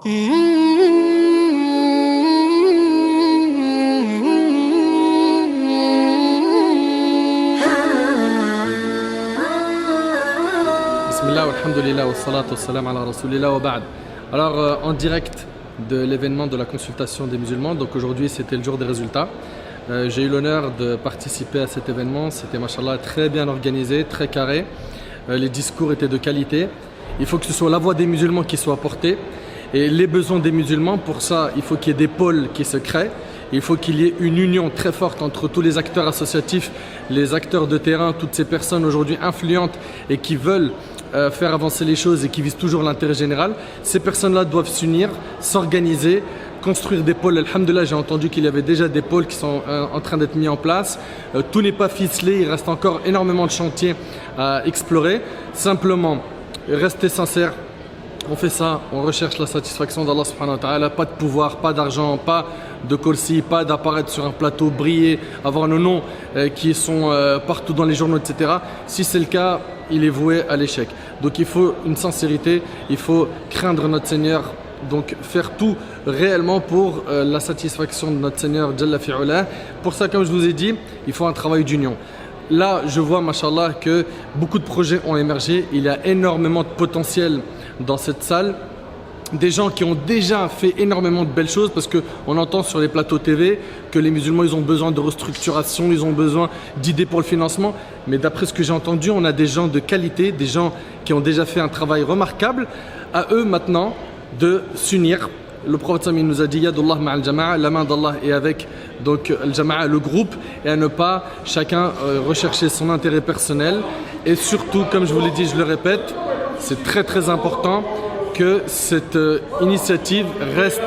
Bismillah, alhamdulillah, wa salatu wa salam ala rasulillah wa ba'd. Alors, en direct de l'événement de la consultation des musulmans, donc aujourd'hui c'était le jour des résultats. J'ai eu l'honneur de participer à cet événement, c'était machallah très bien organisé, très carré. Les discours étaient de qualité. Il faut que ce soit la voix des musulmans qui soit portée et les besoins des musulmans. Pour ça, il faut qu'il y ait des pôles qui se créent. Il faut qu'il y ait une union très forte entre tous les acteurs associatifs, les acteurs de terrain, toutes ces personnes aujourd'hui influentes et qui veulent faire avancer les choses et qui visent toujours l'intérêt général. Ces personnes-là doivent s'unir, s'organiser, construire des pôles. Alhamdulillah, j'ai entendu qu'il y avait déjà des pôles qui sont en train d'être mis en place. Tout n'est pas ficelé, il reste encore énormément de chantiers à explorer. Simplement, restez sincères. On fait ça, on recherche la satisfaction d'Allah subhanahu wa ta'ala, pas de pouvoir, pas d'argent, pas de kursi, pas d'apparaître sur un plateau, briller, avoir nos noms qui sont partout dans les journaux, etc. Si c'est le cas, il est voué à l'échec. Donc il faut une sincérité, il faut craindre notre Seigneur, donc faire tout réellement pour la satisfaction de notre Seigneur Jalla fi'ula. Pour ça, comme je vous ai dit, il faut un travail d'union. Là, je vois, mashallah, que beaucoup de projets ont émergé, il y a énormément de potentiel dans cette salle, des gens qui ont déjà fait énormément de belles choses, parce qu'on entend sur les plateaux TV que les musulmans ils ont besoin de restructuration, ils ont besoin d'idées pour le financement, mais d'après ce que j'ai entendu, on a des gens de qualité, des gens qui ont déjà fait un travail remarquable. À eux maintenant de s'unir. Le prophète Sami nous a dit Yadullah ma'al jama'a, la main d'Allah est avec donc le jama'a, le groupe, et à ne pas chacun rechercher son intérêt personnel. Et surtout, comme je vous l'ai dit, je le répète, c'est très très important que cette initiative reste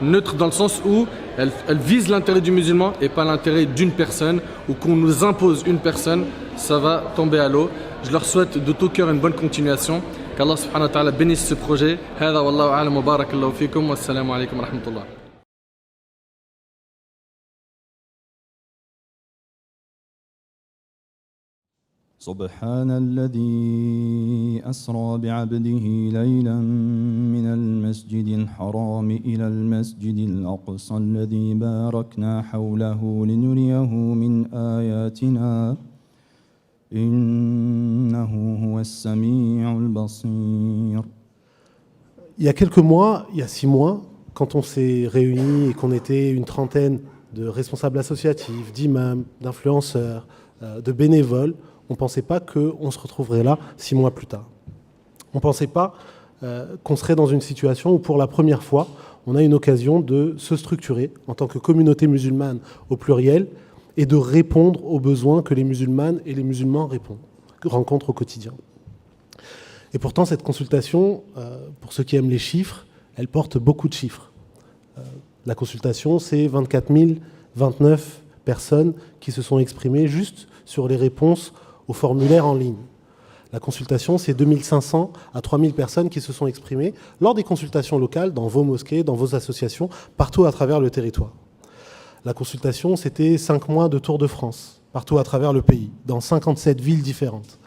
neutre dans le sens où elle vise l'intérêt du musulman et pas l'intérêt d'une personne, ou qu'on nous impose une personne, ça va tomber à l'eau. Je leur souhaite de tout cœur une bonne continuation. Qu'Allah subhanahu wa ta'ala bénisse ce projet. Hada wallahu a'lam wa barakallahu fikum wa assalamu alaykum wa rahmatullah. سبحان الذي أسرى بعبده ليلا من المسجد الحرام إلى المسجد الأقصى الذي باركنا حوله لنريه من آياتنا إنه هو السميع البصير. Il y a quelques mois, il y a 6 mois, quand on s'est réunis et qu'on était une trentaine de responsables associatifs, d'imams, d'influenceurs, de bénévoles, on ne pensait pas qu'on se retrouverait là 6 mois plus tard. On ne pensait pas qu'on serait dans une situation où pour la première fois, on a une occasion de se structurer en tant que communauté musulmane au pluriel et de répondre aux besoins que les musulmanes et les musulmans rencontrent au quotidien. Et pourtant, cette consultation, pour ceux qui aiment les chiffres, elle porte beaucoup de chiffres. La consultation, c'est 24 029 personnes qui se sont exprimées juste sur les réponses au formulaire en ligne. La consultation, c'est 2500 à 3000 personnes qui se sont exprimées lors des consultations locales dans vos mosquées, dans vos associations, partout à travers le territoire. La consultation, c'était 5 mois de Tour de France, partout à travers le pays, dans 57 villes différentes.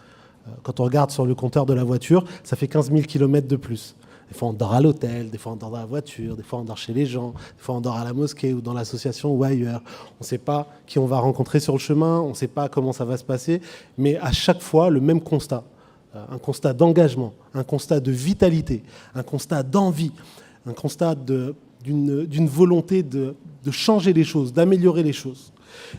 Quand on regarde sur le compteur de la voiture, ça fait 15 000 km de plus. Des fois, on dort à l'hôtel, des fois, on dort dans la voiture, des fois, on dort chez les gens, des fois, on dort à la mosquée ou dans l'association ou ailleurs. On ne sait pas qui on va rencontrer sur le chemin, on ne sait pas comment ça va se passer, mais à chaque fois, le même constat. Un constat d'engagement, un constat de vitalité, un constat d'envie, un constat d'une volonté de changer les choses, d'améliorer les choses.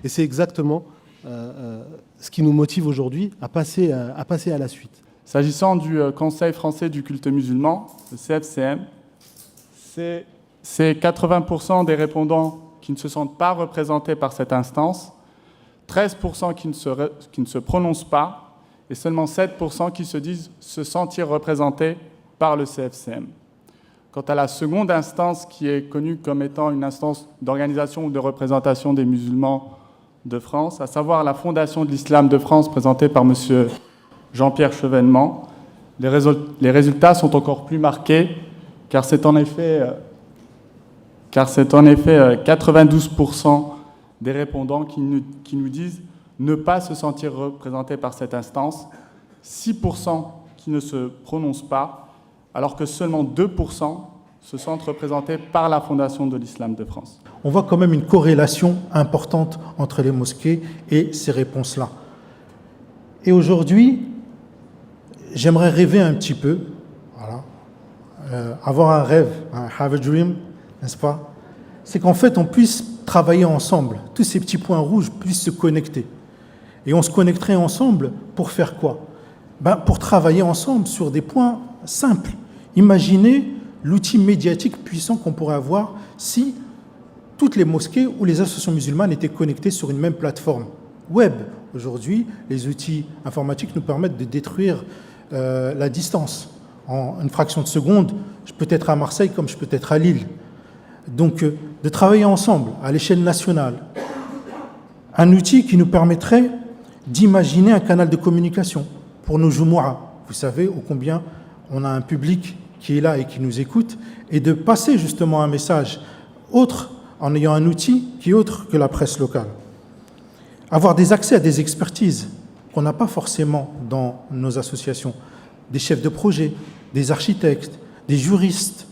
Et c'est exactement ce qui nous motive aujourd'hui à passer à la suite. S'agissant du Conseil français du culte musulman, le CFCM, c'est 80% des répondants qui ne se sentent pas représentés par cette instance, 13% qui ne se prononcent pas, et seulement 7% qui se disent se sentir représentés par le CFCM. Quant à la seconde instance, qui est connue comme étant une instance d'organisation ou de représentation des musulmans de France, à savoir la Fondation de l'Islam de France, présentée par M. Jean-Pierre Chevènement, les résultats sont encore plus marqués, car c'est en effet 92% des répondants qui nous disent ne pas se sentir représentés par cette instance, 6% qui ne se prononcent pas, alors que seulement 2% se sentent représentés par la Fondation de l'Islam de France. On voit quand même une corrélation importante entre les mosquées et ces réponses-là. Et aujourd'hui, j'aimerais rêver un petit peu, voilà, avoir un rêve, un have a dream, n'est-ce pas? C'est qu'en fait, on puisse travailler ensemble, tous ces petits points rouges puissent se connecter. Et on se connecterait ensemble pour faire quoi? Pour travailler ensemble sur des points simples. Imaginez l'outil médiatique puissant qu'on pourrait avoir si toutes les mosquées ou les associations musulmanes étaient connectées sur une même plateforme web. Aujourd'hui, les outils informatiques nous permettent de détruire la distance. En une fraction de seconde, je peux être à Marseille comme je peux être à Lille. Donc, de travailler ensemble à l'échelle nationale, un outil qui nous permettrait d'imaginer un canal de communication pour nos Jumu'ah. Vous savez ô combien on a un public qui est là et qui nous écoute, et de passer justement un message autre en ayant un outil qui est autre que la presse locale. Avoir des accès à des expertises qu'on n'a pas forcément dans nos associations, des chefs de projet, des architectes, des juristes,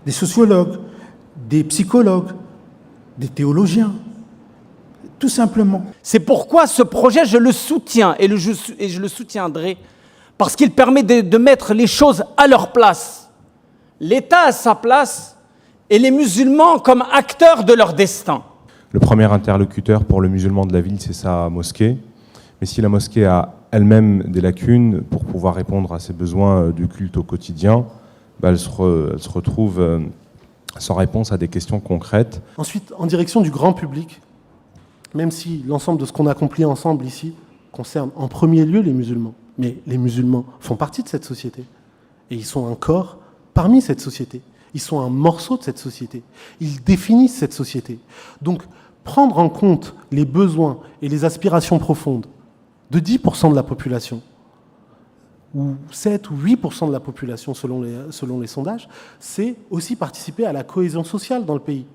des sociologues, des psychologues, des théologiens, tout simplement. C'est pourquoi ce projet, je le soutiens et je le soutiendrai, parce qu'il permet de mettre les choses à leur place. L'État à sa place et les musulmans comme acteurs de leur destin. Le premier interlocuteur pour le musulman de la ville, c'est sa mosquée. Mais si la mosquée a elle-même des lacunes pour pouvoir répondre à ses besoins du culte au quotidien, elle se retrouve sans réponse à des questions concrètes. Ensuite, en direction du grand public, même si l'ensemble de ce qu'on accomplit ensemble ici concerne en premier lieu les musulmans, mais les musulmans font partie de cette société. Et ils sont un corps parmi cette société. Ils sont un morceau de cette société. Ils définissent cette société. Donc, prendre en compte les besoins et les aspirations profondes de 10% de la population, ou 7 ou 8% de la population selon les sondages, c'est aussi participer à la cohésion sociale dans le pays.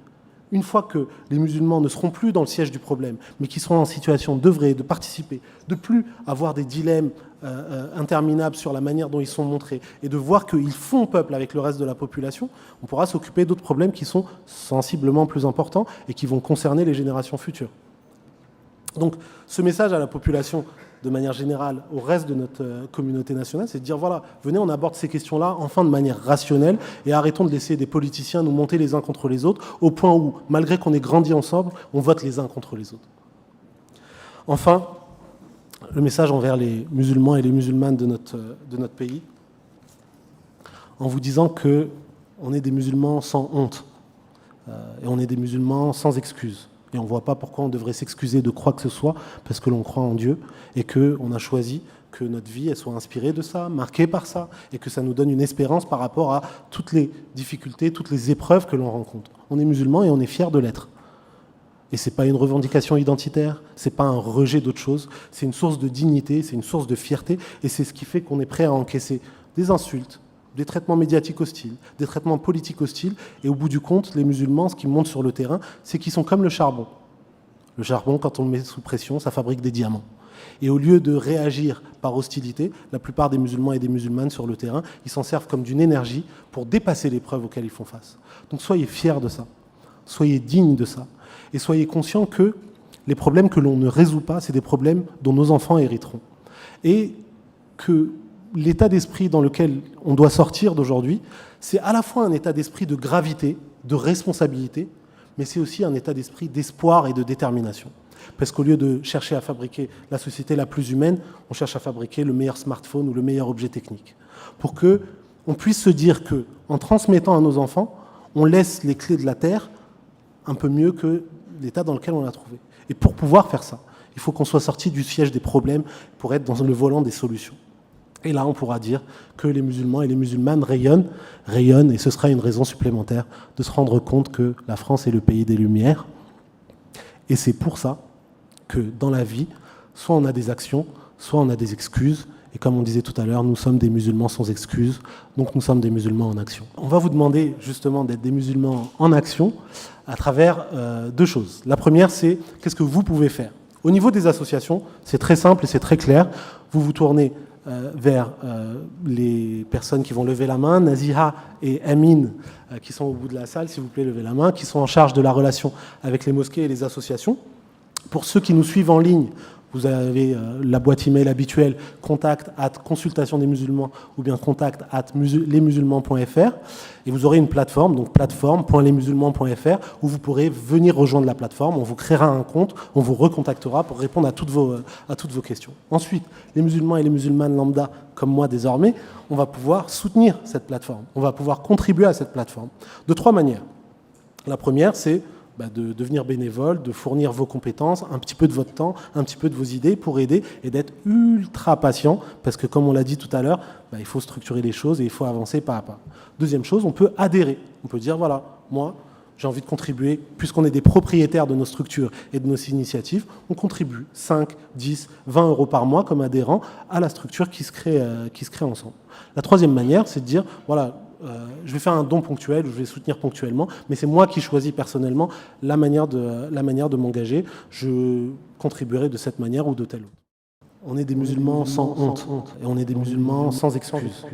Une fois que les musulmans ne seront plus dans le siège du problème, mais qui seront en situation d'œuvrer, de participer, de plus avoir des dilemmes interminables sur la manière dont ils sont montrés, et de voir qu'ils font peuple avec le reste de la population, on pourra s'occuper d'autres problèmes qui sont sensiblement plus importants et qui vont concerner les générations futures. Donc ce message à la population, de manière générale, au reste de notre communauté nationale, c'est de dire, voilà, venez, on aborde ces questions-là, enfin de manière rationnelle, et arrêtons de laisser des politiciens nous monter les uns contre les autres, au point où, malgré qu'on ait grandi ensemble, on vote les uns contre les autres. Enfin, le message envers les musulmans et les musulmanes de notre pays, en vous disant qu'on est des musulmans sans honte, et on est des musulmans sans excuses. Et on ne voit pas pourquoi on devrait s'excuser de quoi que ce soit, parce que l'on croit en Dieu, et qu'on a choisi que notre vie elle soit inspirée de ça, marquée par ça, et que ça nous donne une espérance par rapport à toutes les difficultés, toutes les épreuves que l'on rencontre. On est musulman et on est fiers de l'être. Et ce n'est pas une revendication identitaire, ce n'est pas un rejet d'autre chose, c'est une source de dignité, c'est une source de fierté, et c'est ce qui fait qu'on est prêt à encaisser des insultes, des traitements médiatiques hostiles, des traitements politiques hostiles, et au bout du compte, les musulmans, ce qui monte sur le terrain, c'est qu'ils sont comme le charbon. Le charbon, quand on le met sous pression, ça fabrique des diamants. Et au lieu de réagir par hostilité, la plupart des musulmans et des musulmanes sur le terrain, ils s'en servent comme d'une énergie pour dépasser l'épreuve auxquelles ils font face. Donc soyez fiers de ça, soyez dignes de ça, et soyez conscients que les problèmes que l'on ne résout pas, c'est des problèmes dont nos enfants hériteront. Et que l'état d'esprit dans lequel on doit sortir d'aujourd'hui, c'est à la fois un état d'esprit de gravité, de responsabilité, mais c'est aussi un état d'esprit d'espoir et de détermination. Parce qu'au lieu de chercher à fabriquer la société la plus humaine, on cherche à fabriquer le meilleur smartphone ou le meilleur objet technique. Pour qu'on puisse se dire qu'en transmettant à nos enfants, on laisse les clés de la Terre un peu mieux que l'état dans lequel on l'a trouvé. Et pour pouvoir faire ça, il faut qu'on soit sorti du siège des problèmes pour être dans le volant des solutions. Et là, on pourra dire que les musulmans et les musulmanes rayonnent, et ce sera une raison supplémentaire de se rendre compte que la France est le pays des Lumières. Et c'est pour ça que dans la vie, soit on a des actions, soit on a des excuses. Et comme on disait tout à l'heure, nous sommes des musulmans sans excuses, donc nous sommes des musulmans en action. On va vous demander justement d'être des musulmans en action à travers deux choses. La première, c'est qu'est-ce que vous pouvez faire. Au niveau des associations, c'est très simple et c'est très clair. Vous vous tournez vers les personnes qui vont lever la main. Naziha et Amine, qui sont au bout de la salle, s'il vous plaît, levez la main, qui sont en charge de la relation avec les mosquées et les associations. Pour ceux qui nous suivent en ligne, vous avez la boîte email habituelle contact@consultationdesmusulmans ou bien contact@lesmusulmans.fr et vous aurez une plateforme, donc plateforme.lesmusulmans.fr où vous pourrez venir rejoindre la plateforme, on vous créera un compte, on vous recontactera pour répondre à toutes vos questions. Ensuite, les musulmans et les musulmanes lambda, comme moi désormais, on va pouvoir soutenir cette plateforme, on va pouvoir contribuer à cette plateforme de 3 manières. La première, c'est de devenir bénévole, de fournir vos compétences, un petit peu de votre temps, un petit peu de vos idées pour aider et d'être ultra patient parce que comme on l'a dit tout à l'heure, il faut structurer les choses et il faut avancer pas à pas. Deuxième chose, on peut adhérer. On peut dire voilà, moi j'ai envie de contribuer, puisqu'on est des propriétaires de nos structures et de nos initiatives, on contribue 5, 10, 20 euros par mois comme adhérent à la structure qui se crée ensemble. La troisième manière, c'est de dire voilà, je vais faire un don ponctuel, je vais soutenir ponctuellement, mais c'est moi qui choisis personnellement la manière de m'engager. Je contribuerai de cette manière ou de telle autre. On est des musulmans sans honte et on est des musulmans sans excuses.